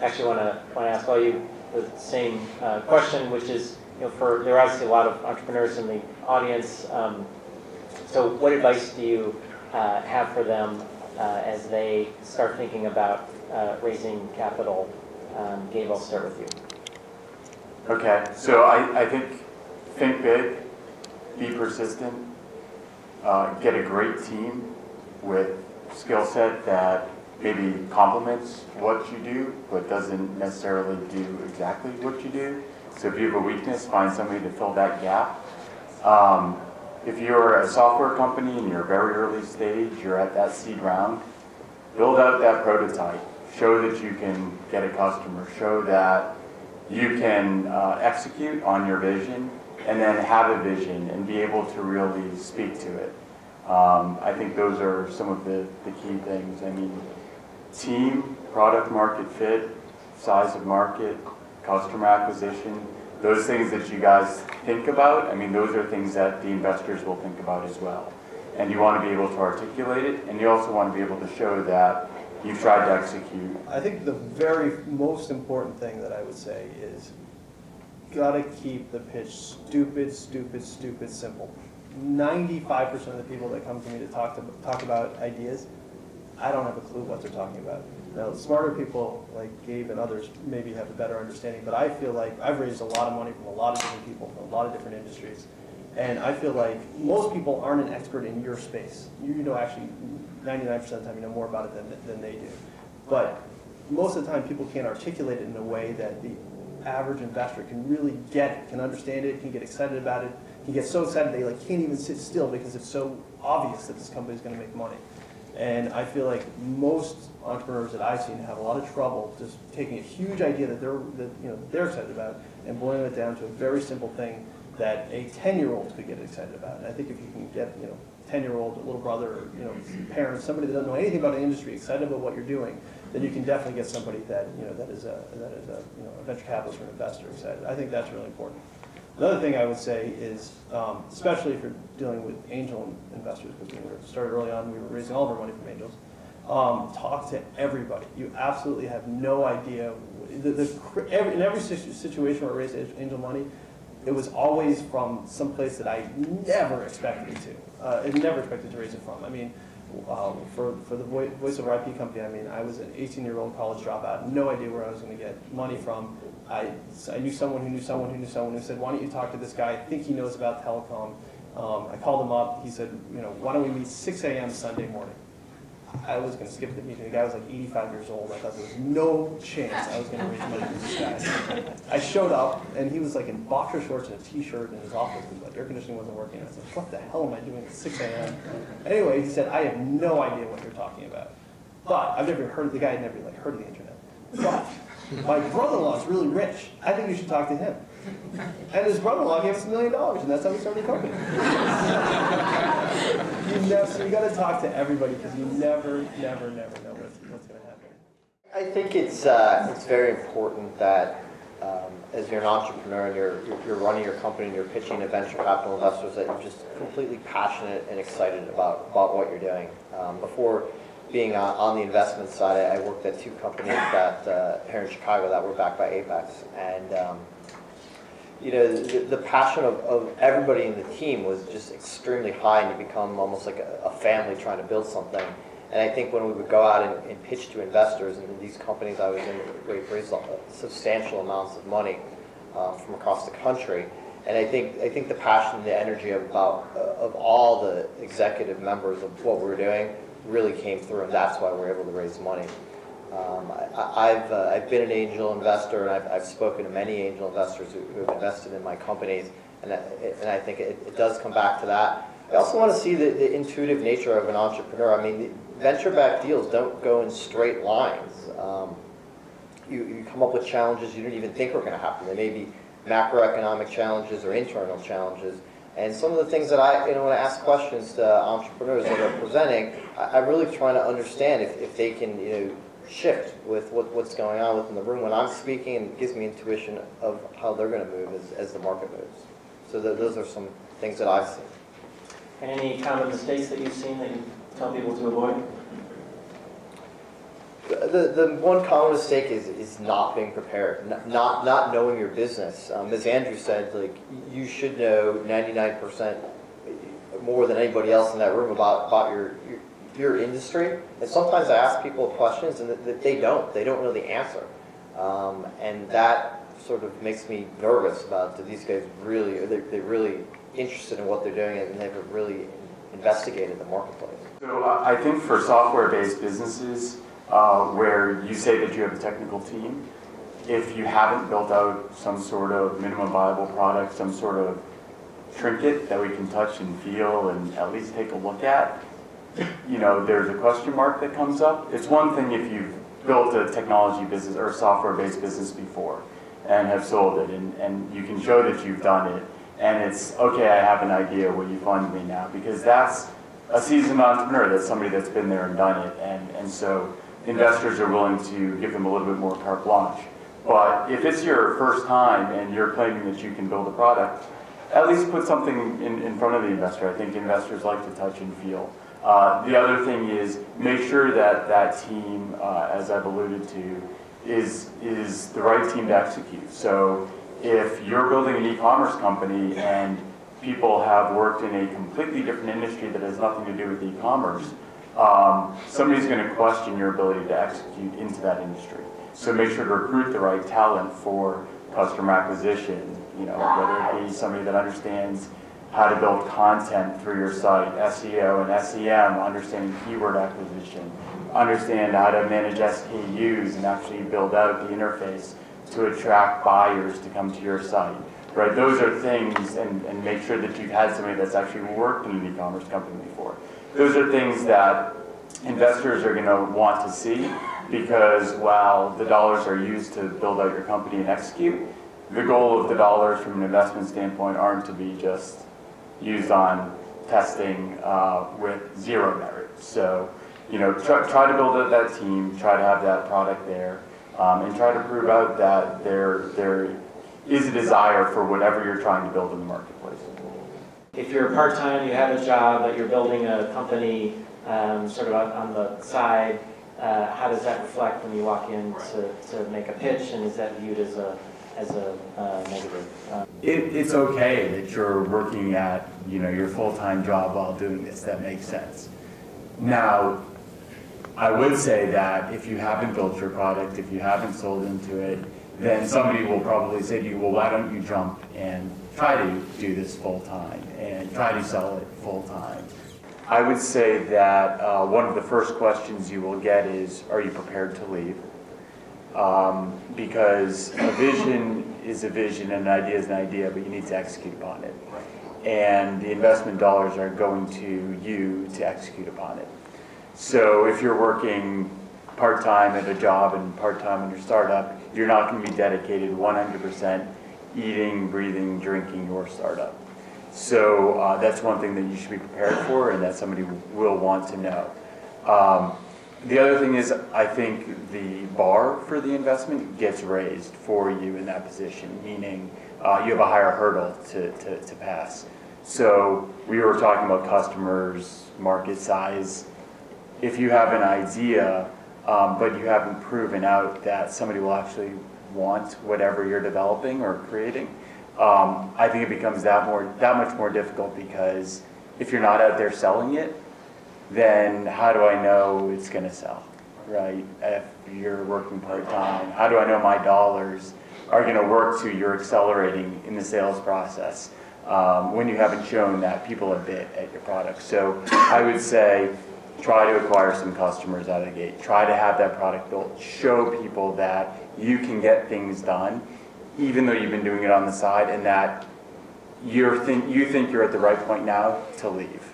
actually want to ask all you the same question, which is, there are obviously a lot of entrepreneurs in the audience. So what advice do you have for them as they start thinking about raising capital? Gabe, I'll start with you. Okay, so I think big, be persistent, get a great team with skill set that maybe complements what you do, but doesn't necessarily do exactly what you do. So if you have a weakness, find somebody to fill that gap. If you're a software company and you're very early stage, you're at that seed round, build out that prototype. Show that you can get a customer. Show that you can execute on your vision, and then have a vision and be able to really speak to it. I think those are some of the key things. I mean, team, product market fit, size of market, customer acquisition, those things that you guys think about, I mean, those are things that the investors will think about as well. And you want to be able to articulate it, and you also want to be able to show that you've tried to execute. I think the very most important thing that I would say is gotta keep the pitch stupid, stupid, stupid simple. 95% of the people that come to me to talk about ideas, I don't have a clue what they're talking about. Now, smarter people like Gabe and others maybe have a better understanding, but I feel like I've raised a lot of money from a lot of different people, from a lot of different industries. And I feel like most people aren't an expert in your space. You know, actually, 99% of the time you know more about it than they do. But most of the time people can't articulate it in a way that the average investor can really get it, can understand it, can get excited about it, can get so excited they can't even sit still because it's so obvious that this company is going to make money. And I feel like most entrepreneurs that I've seen have a lot of trouble just taking a huge idea that they're excited about and boiling it down to a very simple thing that a 10-year-old could get excited about. And I think if you can get 10-year-old, a little brother, or parents, somebody that doesn't know anything about the industry, excited about what you're doing, then you can definitely get somebody that is a venture capitalist or an investor excited. I think that's really important. Another thing I would say is, especially if you're dealing with angel investors, because we started early on, we were raising all of our money from angels. Talk to everybody. You absolutely have no idea. In every situation where I raised angel money, it was always from some place that I never expected to raise it from. I mean, for the voice over IP company, I mean, I was an 18-year-old college dropout, no idea where I was going to get money from. I knew someone who knew someone who knew someone who said, why don't you talk to this guy? I think he knows about telecom. I called him up. He said, why don't we meet 6 a.m. Sunday morning? I was going to skip the meeting. The guy was like 85 years old. I thought there was no chance I was going to raise money for this guy. I showed up, and he was like in boxer shorts and a T-shirt in his office. Like air conditioning wasn't working. I said, what the hell am I doing at 6 a.m.? Anyway, he said, I have no idea what you're talking about. But I've never heard, the guy had never heard of the internet. But my brother-in-law is really rich. I think you should talk to him. And his brother-in-law gave us $1 million, and that's how we started the company. So you got to talk to everybody because you never know what's going to happen. I think it's very important that as you're an entrepreneur and you're running your company and you're pitching to venture capital investors, that you're just completely passionate and excited about what you're doing. Before being on the investment side, I worked at 2 companies that here in Chicago that were backed by Apex, and the passion of everybody in the team was just extremely high, and you become almost like a family trying to build something. And I think when we would go out and pitch to investors, and these companies I was in, we raised substantial amounts of money from across the country. And I think the passion and the energy of all the executive members of what we were doing really came through, and that's why we're able to raise money. I've been an angel investor, and I've spoken to many angel investors who have invested in my companies, and I think it does come back to that. I also want to see the intuitive nature of an entrepreneur. I mean, venture-backed deals don't go in straight lines. You come up with challenges you didn't even think were going to happen. They may be macroeconomic challenges or internal challenges. And some of the things that when I ask questions to entrepreneurs that are presenting, I'm really trying to understand if they can, shift with what's going on within the room when I'm speaking, and it gives me intuition of how they're going to move as the market moves. So those are some things that I've seen. And any common mistakes that you've seen that you tell people to avoid? the one common mistake is not being prepared, not knowing your business. As Andrew said, like, you should know 99% more than anybody else in that room about your industry. And sometimes I ask people questions and they don't know the answer. And that sort of makes me nervous about, do these guys really, are they really interested in what they're doing, and they've really investigated the marketplace? So I think for software-based businesses, where you say that you have a technical team, if you haven't built out some sort of minimum viable product, some sort of trinket that we can touch and feel and at least take a look at, you know, there's a question mark that comes up. It's one thing if you've built a technology business or a software-based business before and have sold it, and you can show that you've done it, and it's, okay, I have an idea, will you fund me now? Because that's a seasoned entrepreneur, that's somebody that's been there and done it, and so investors are willing to give them a little bit more carte blanche. But if it's your first time and you're claiming that you can build a product, at least put something in front of the investor. I think investors like to touch and feel. The other thing is make sure that that team, as I've alluded to, is the right team to execute. So if you're building an e-commerce company and people have worked in a completely different industry that has nothing to do with e-commerce, somebody's going to question your ability to execute into that industry. So make sure to recruit the right talent for customer acquisition, you know, whether it be somebody that understands how to build content through your site, SEO and SEM, understanding keyword acquisition, understand how to manage SKUs and actually build out the interface to attract buyers to come to your site, right? Those are things, and make sure that you've had somebody that's actually worked in an e-commerce company before. Those are things that investors are going to want to see, because while the dollars are used to build out your company and execute, the goal of the dollars from an investment standpoint aren't to be just used on testing with zero merit. So, you know, try to build out that team, try to have that product there, and try to prove out that there is a desire for whatever you're trying to build in the marketplace. If you're part-time, you have a job, but you're building a company sort of on the side, how does that reflect when you walk in to make a pitch, and is that viewed as a negative? It's okay that you're working at, you know, your full-time job while doing this. That makes sense. Now, I would say that if you haven't built your product, if you haven't sold into it, then somebody will probably say to you, well, why don't you jump and try to do this full-time and try to sell it full-time? I would say that one of the first questions you will get is, are you prepared to leave? Because a vision is a vision and an idea is an idea, but you need to execute upon it. And the investment dollars are going to you to execute upon it. So if you're working part-time at a job and part-time in your startup, you're not going to be dedicated 100% eating, breathing, drinking your startup. So that's one thing that you should be prepared for, and that somebody will want to know. The other thing is, I think the bar for the investment gets raised for you in that position, meaning you have a higher hurdle to pass. So we were talking about customers, market size. If you have an idea, but you haven't proven out that somebody will actually want whatever you're developing or creating, I think it becomes that much more difficult, because if you're not out there selling it, then how do I know it's going to sell, right? If you're working part-time, how do I know my dollars are going to work to your accelerating in the sales process when you haven't shown that people have bid at your product? So I would say try to acquire some customers out of the gate. Try to have that product built. Show people that you can get things done, even though you've been doing it on the side, and that you think you're at the right point now to leave.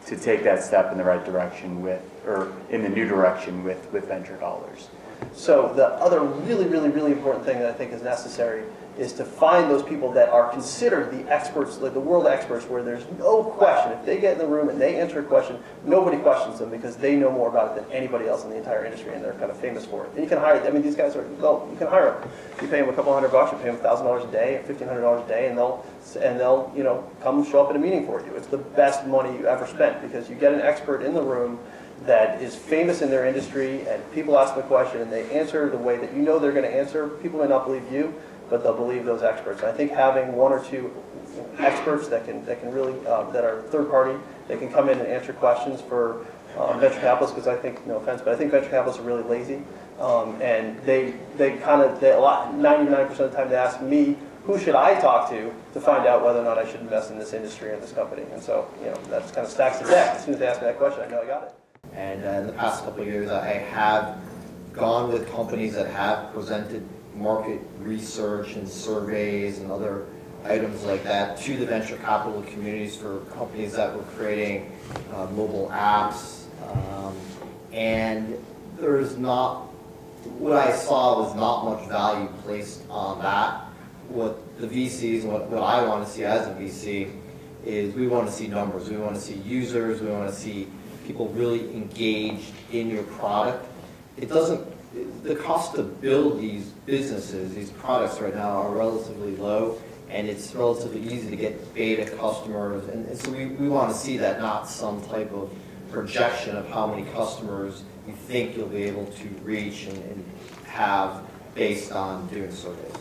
To take that step in the right direction or in the new direction with venture dollars. So the other really important thing that I think is necessary is to find those people that are considered the experts, like the world experts, where there's no question. If they get in the room and they answer a question, nobody questions them, because they know more about it than anybody else in the entire industry, and they're kind of famous for it. And you can hire, I mean, these guys are, well, you can hire them. You pay them a couple $100, you pay them $1,000 a day, $1,500 a day, and they'll you know, come show up at a meeting for you. It's the best money you ever spent, because you get an expert in the room that is famous in their industry, and people ask them a question and they answer the way that you know they're going to answer, people may not believe you, but they'll believe those experts. And I think having one or two experts that can really, that are third party, that can come in and answer questions for venture capitalists, because I think, no offense, but I think venture capitalists are really lazy. And they 99% of the time they ask me, who should I talk to find out whether or not I should invest in this industry or in this company? And so, that kind of stacks the deck. As soon as they ask me that question, I know I got it. And in the past couple of years, I have gone with companies that have presented market research and surveys and other items like that to the venture capital communities for companies that were creating mobile apps. And there's not, what I saw was not much value placed on that. What the VCs and what I want to see as a VC is we want to see numbers. We want to see users. We want to see people really engaged in your product. It doesn't, the cost to build these businesses, these products right now are relatively low, and it's relatively easy to get beta customers. And so we want to see that, not some type of projection of how many customers you think you'll be able to reach and have based on doing surveys.